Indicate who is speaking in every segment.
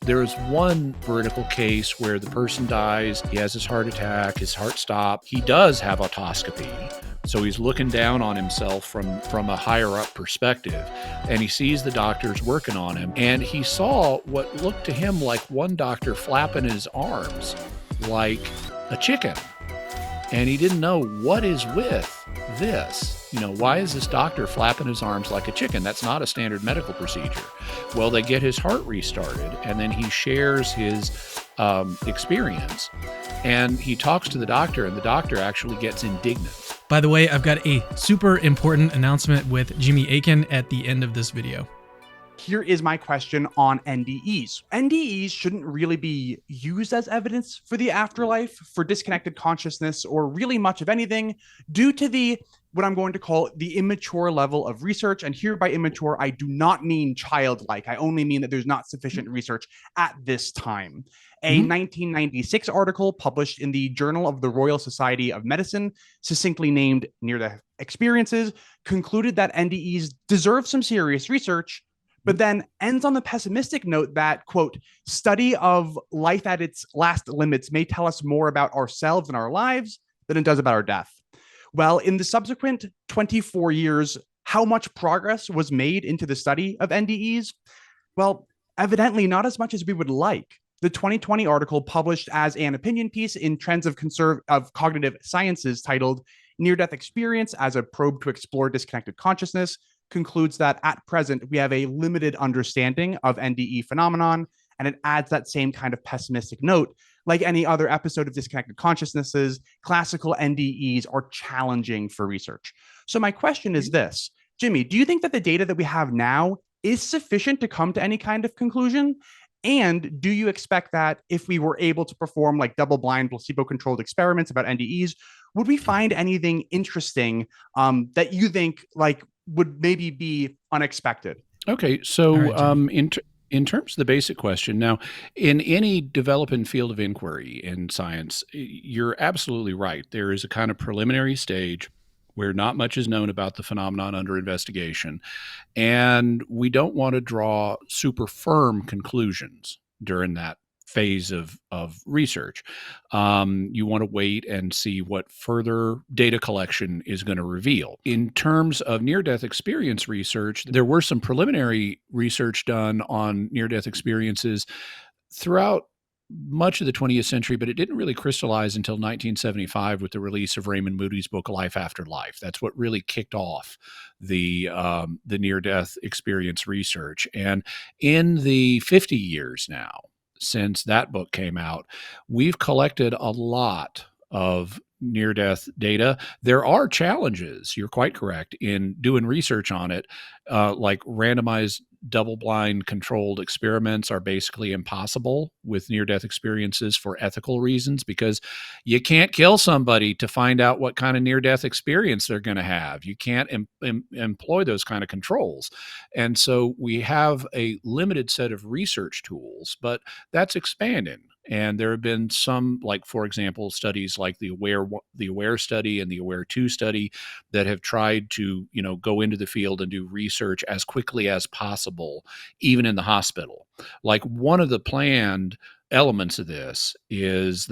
Speaker 1: There is one veridical case where the person dies, he has his heart attack, his heart stopped. He does have autoscopy. So he's looking down on himself from a higher up perspective, and he sees the doctors working on him, and he saw what looked to him like one doctor flapping his arms like a chicken. And he didn't know what is with this. Why is this doctor flapping his arms like a chicken? That's not a standard medical procedure. Well, they get his heart restarted, and then he shares his experience, and he talks to the doctor, and the doctor actually gets indignant.
Speaker 2: By the way, I've got a super important announcement with Jimmy Akin at the end of this video.
Speaker 3: Here is my question on NDEs. NDEs shouldn't really be used as evidence for the afterlife, for disconnected consciousness, or really much of anything, due to what I'm going to call the immature level of research. And here by immature, I do not mean childlike. I only mean that there's not sufficient research at this time. A 1996 article published in the Journal of the Royal Society of Medicine, succinctly named Near-Death Experiences, concluded that NDEs deserve some serious research, but then ends on the pessimistic note that, quote, study of life at its last limits may tell us more about ourselves and our lives than it does about our death. Well, in the subsequent 24 years, how much progress was made into the study of NDEs? Well, evidently not as much as we would like. The 2020 article published as an opinion piece in Trends of Cognitive Sciences titled Near-Death Experience as a Probe to Explore Disconnected Consciousness concludes that at present, we have a limited understanding of NDE phenomenon, and it adds that same kind of pessimistic note. Like any other episode of Disconnected Consciousnesses, classical NDEs are challenging for research. So my question is this, Jimmy, do you think that the data that we have now is sufficient to come to any kind of conclusion? And do you expect that if we were able to perform like double-blind, placebo-controlled experiments about NDEs, would we find anything interesting that you think like would maybe be unexpected?
Speaker 1: Okay, so in terms of the basic question, now, in any developing field of inquiry in science, you're absolutely right. There is a kind of preliminary stage where not much is known about the phenomenon under investigation, and we don't want to draw super firm conclusions during that phase of research. You want to wait and see what further data collection is going to reveal. In terms of near-death experience research, there were some preliminary research done on near-death experiences throughout much of the 20th century, but it didn't really crystallize until 1975 with the release of Raymond Moody's book, Life After Life. That's what really kicked off the near-death experience research. And in the 50 years now, since that book came out, we've collected a lot of near-death data. There are challenges, you're quite correct, in doing research on it, like randomized double-blind controlled experiments are basically impossible with near-death experiences for ethical reasons, because you can't kill somebody to find out what kind of near-death experience they're going to have. You can't employ those kind of controls. And so we have a limited set of research tools, but that's expanding. And there have been some, like, for example, studies like the AWARE study and the AWARE-2 study that have tried to, go into the field and do research as quickly as possible, even in the hospital. Like, one of the planned elements of this is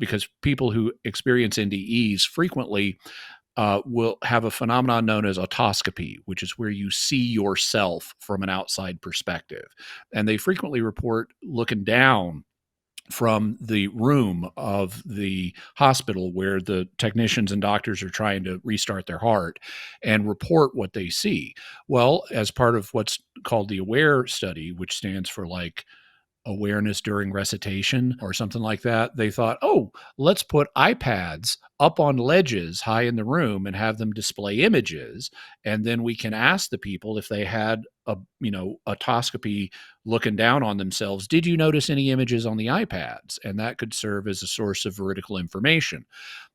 Speaker 1: because people who experience NDEs frequently will have a phenomenon known as autoscopy, which is where you see yourself from an outside perspective. And they frequently report looking down from the room of the hospital where the technicians and doctors are trying to restart their heart and report what they see. Well, as part of what's called the AWARE study, which stands for like awareness during recitation or something like that, they thought, let's put iPads up on ledges high in the room and have them display images. And then we can ask the people if they had autoscopy looking down on themselves, did you notice any images on the iPads? And that could serve as a source of veridical information.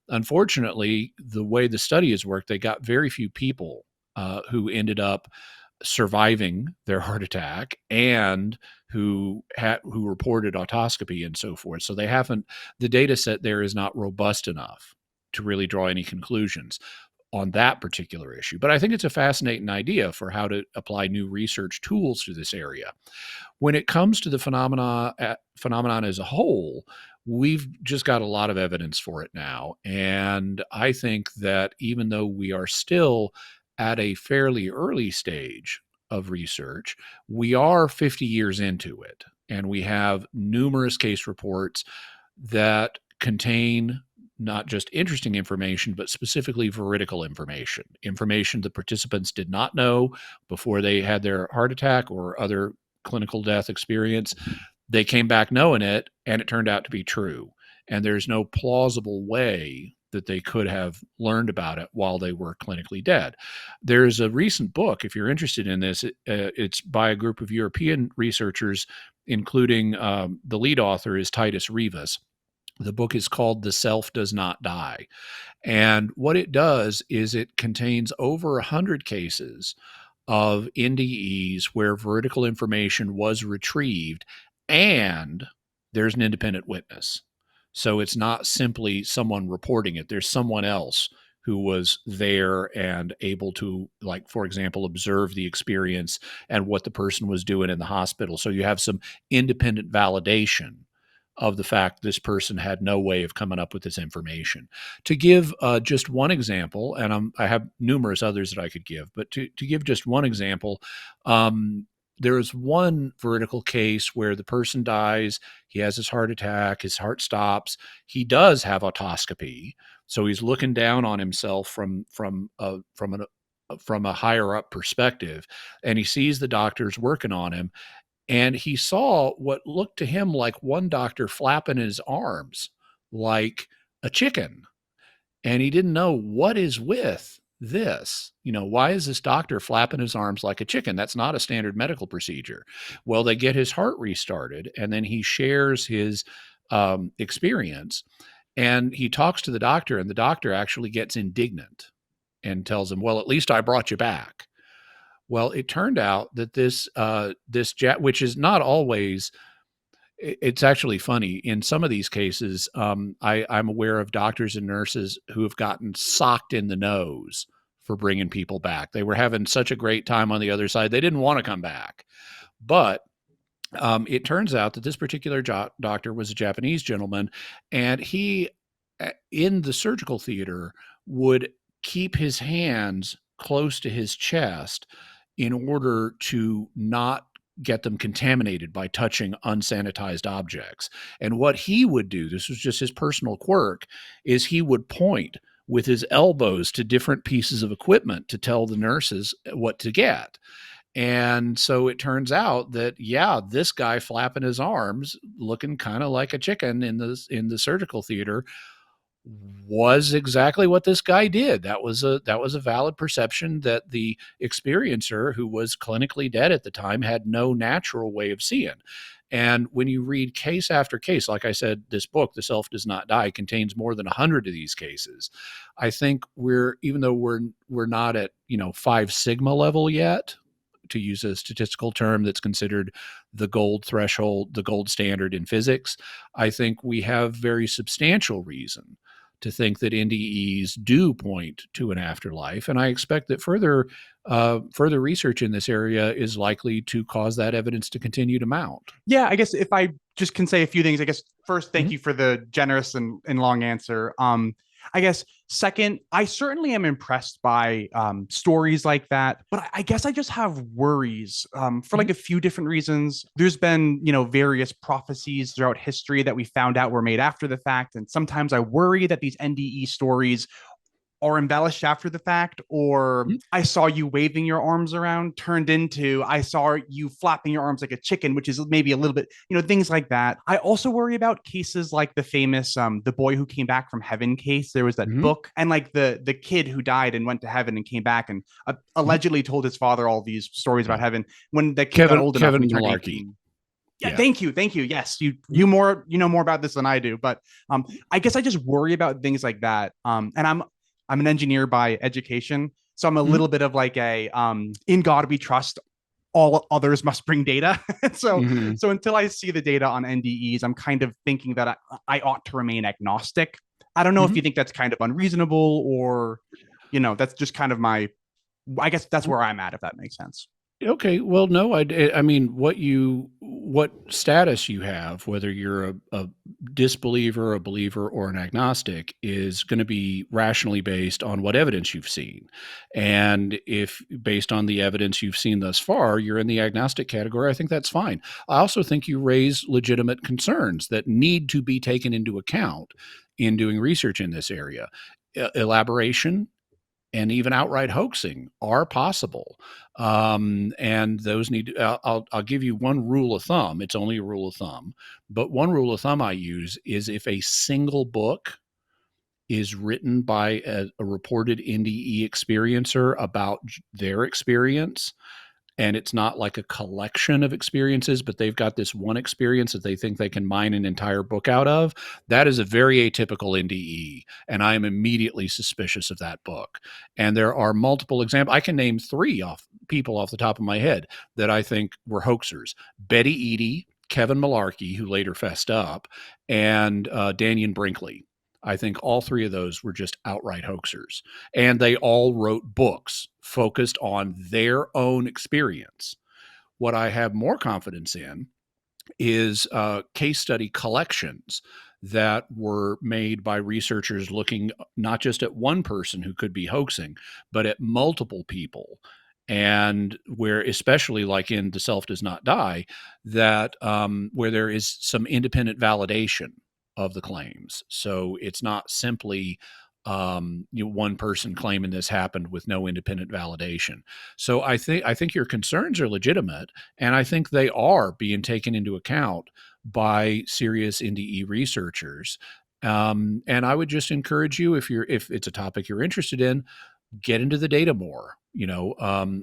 Speaker 1: Unfortunately, the way the study has worked, they got very few people who ended up surviving their heart attack and who reported autoscopy and so forth. So the data set there is not robust enough to really draw any conclusions. on that particular issue. But I think it's a fascinating idea for how to apply new research tools to this area. When it comes to the phenomenon as a whole, we've just got a lot of evidence for it now. And I think that even though we are still at a fairly early stage of research, we are 50 years into it. And we have numerous case reports that contain not just interesting information, but specifically veridical information, information the participants did not know before they had their heart attack or other clinical death experience. They came back knowing it, and it turned out to be true. And there's no plausible way that they could have learned about it while they were clinically dead. There's a recent book, if you're interested in this, it's by a group of European researchers, including the lead author is Titus Rivas. The book is called The Self Does Not Die. And what it does is it contains over 100 cases of NDEs where vertical information was retrieved and there's an independent witness. So it's not simply someone reporting it. There's someone else who was there and able to, like, for example, observe the experience and what the person was doing in the hospital. So you have some independent validation of the fact this person had no way of coming up with this information. To give just one example, and I have numerous others that I could give, but to give just one example, there is one vertical case where the person dies, he has his heart attack, his heart stops, he does have autoscopy, so he's looking down on himself from a higher up perspective, and he sees the doctors working on him. And he saw what looked to him like one doctor flapping his arms like a chicken. And he didn't know what is with this. Why is this doctor flapping his arms like a chicken? That's not a standard medical procedure. Well, they get his heart restarted, and then he shares his experience. And he talks to the doctor, and the doctor actually gets indignant and tells him, well, at least I brought you back. Well, it turned out that this which is not always, it's actually funny. In some of these cases, I'm aware of doctors and nurses who have gotten socked in the nose for bringing people back. They were having such a great time on the other side, they didn't want to come back. But it turns out that this particular doctor was a Japanese gentleman, and he, in the surgical theater, would keep his hands close to his chest in order to not get them contaminated by touching unsanitized objects. And what he would do, this was just his personal quirk, is he would point with his elbows to different pieces of equipment to tell the nurses what to get. And so it turns out that, yeah, this guy flapping his arms, looking kind of like a chicken in the surgical theater, was exactly what this guy did. That was a valid perception that the experiencer, who was clinically dead at the time, had no natural way of seeing. And when you read case after case, like I said, this book, The Self Does Not Die, contains more than 100 of these cases. I think even though we're not at 5 sigma level yet, to use a statistical term that's considered the gold threshold, the gold standard in physics, I think we have very substantial reason to think that NDEs do point to an afterlife. And I expect that further research in this area is likely to cause that evidence to continue to mount.
Speaker 3: Yeah, I guess if I just can say a few things, I guess first, thank you for the generous and long answer. I guess second, I certainly am impressed by stories like that, but I guess I just have worries for like a few different reasons. There's been, various prophecies throughout history that we found out were made after the fact. And sometimes I worry that these NDE stories are embellished after the fact, or I saw you waving your arms around turned into I saw you flapping your arms like a chicken, which is maybe a little bit, things like that. I also worry about cases like the famous the boy who came back from heaven case. There was that book, and like the kid who died and went to heaven and came back and allegedly told his father all these stories about heaven. When the kid got old enough,
Speaker 1: Kevin
Speaker 3: he turned
Speaker 1: Malarkey.
Speaker 3: 18. Yeah, thank you. Yes, you know more about this than I do, but I guess I just worry about things like that. And I'm an engineer by education, so I'm a little bit of like a in God we trust, all others must bring data. So until I see the data on NDEs, I'm kind of thinking that I ought to remain agnostic. I don't know if you think that's kind of unreasonable or That's just kind of I guess that's where I'm at, if that makes sense.
Speaker 1: Okay, well, no, I mean, what status you have, whether you're a disbeliever, a believer, or an agnostic, is going to be rationally based on what evidence you've seen. And if based on the evidence you've seen thus far, you're in the agnostic category, I think that's fine. I also think you raise legitimate concerns that need to be taken into account in doing research in this area. Elaboration and even outright hoaxing are possible. And those need to, I'll give you one rule of thumb. It's only a rule of thumb, but one rule of thumb I use is if a single book is written by a reported NDE experiencer about their experience, and it's not like a collection of experiences, but they've got this one experience that they think they can mine an entire book out of, that is a very atypical NDE, and I am immediately suspicious of that book. And there are multiple examples. I can name three people off the top of my head that I think were hoaxers: Betty Eadie, Kevin Malarkey, who later fessed up, and Dannion Brinkley. I think all three of those were just outright hoaxers. And they all wrote books focused on their own experience. What I have more confidence in is case study collections that were made by researchers looking not just at one person who could be hoaxing, but at multiple people. And where, especially like in The Self Does Not Die, that where there is some independent validation of the claims. So it's not simply one person claiming this happened with no independent validation. So I think your concerns are legitimate, and I think they are being taken into account by serious NDE researchers. And I would just encourage you, if it's a topic you're interested in, get into the data more.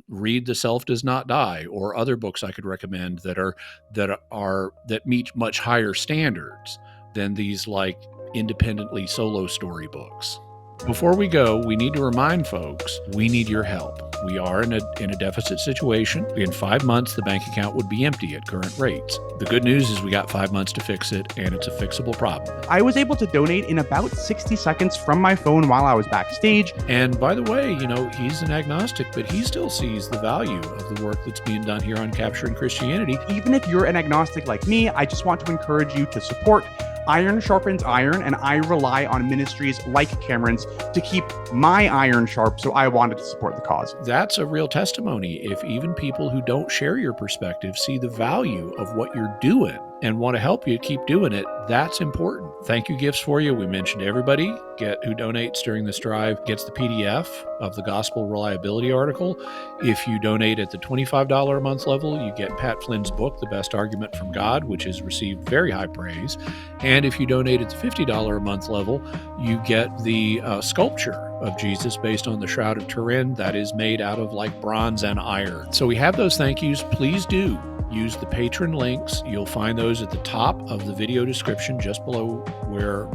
Speaker 1: Read The Self Does Not Die, or other books I could recommend that meet much higher standards than these like independently solo story books. Before we go, we need to remind folks, we need your help. We are in a deficit situation. In 5 months, the bank account would be empty at current rates. The good news is we got 5 months to fix it, and it's a fixable problem.
Speaker 3: I was able to donate in about 60 seconds from my phone while I was backstage.
Speaker 1: And by the way, he's an agnostic, but he still sees the value of the work that's being done here on Capturing Christianity.
Speaker 3: Even if you're an agnostic like me, I just want to encourage you to support. Iron sharpens iron, and I rely on ministries like Cameron's to keep my iron sharp, so I wanted to support the cause.
Speaker 1: That's a real testimony. If even people who don't share your perspective see the value of what you're doing and want to help you keep doing it, that's important. Thank you gifts for you. We mentioned everybody who donates during this drive gets the PDF of the Gospel Reliability article. If you donate at the $25 a month level, you get Pat Flynn's book, The Best Argument from God, which has received very high praise. And if you donate at the $50 a month level, you get the sculpture of Jesus based on the Shroud of Turin that is made out of like bronze and iron. So we have those thank yous. Please do use the patron links. You'll find those at the top of the video description, just below where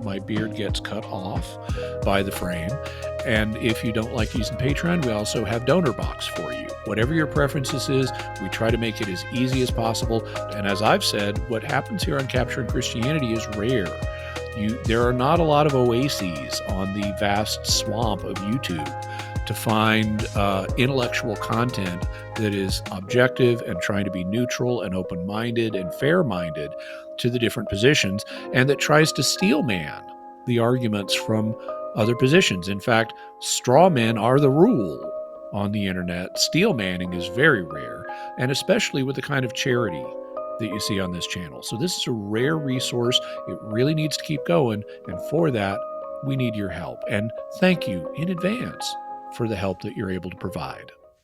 Speaker 1: my beard gets cut off by the frame. And if you don't like using Patreon, we also have Donor Box for you. Whatever your preferences is, we try to make it as easy as possible. And as I've said, what happens here on Capturing Christianity is rare. There are not a lot of oases on the vast swamp of YouTube to find intellectual content that is objective and trying to be neutral and open-minded and fair-minded to the different positions, and that tries to steel man the arguments from other positions. In fact, straw men are the rule on the internet. Steel manning is very rare, and especially with the kind of charity that you see on this channel. So this is a rare resource. It really needs to keep going, and for that, we need your help. And thank you in advance for the help that you're able to provide.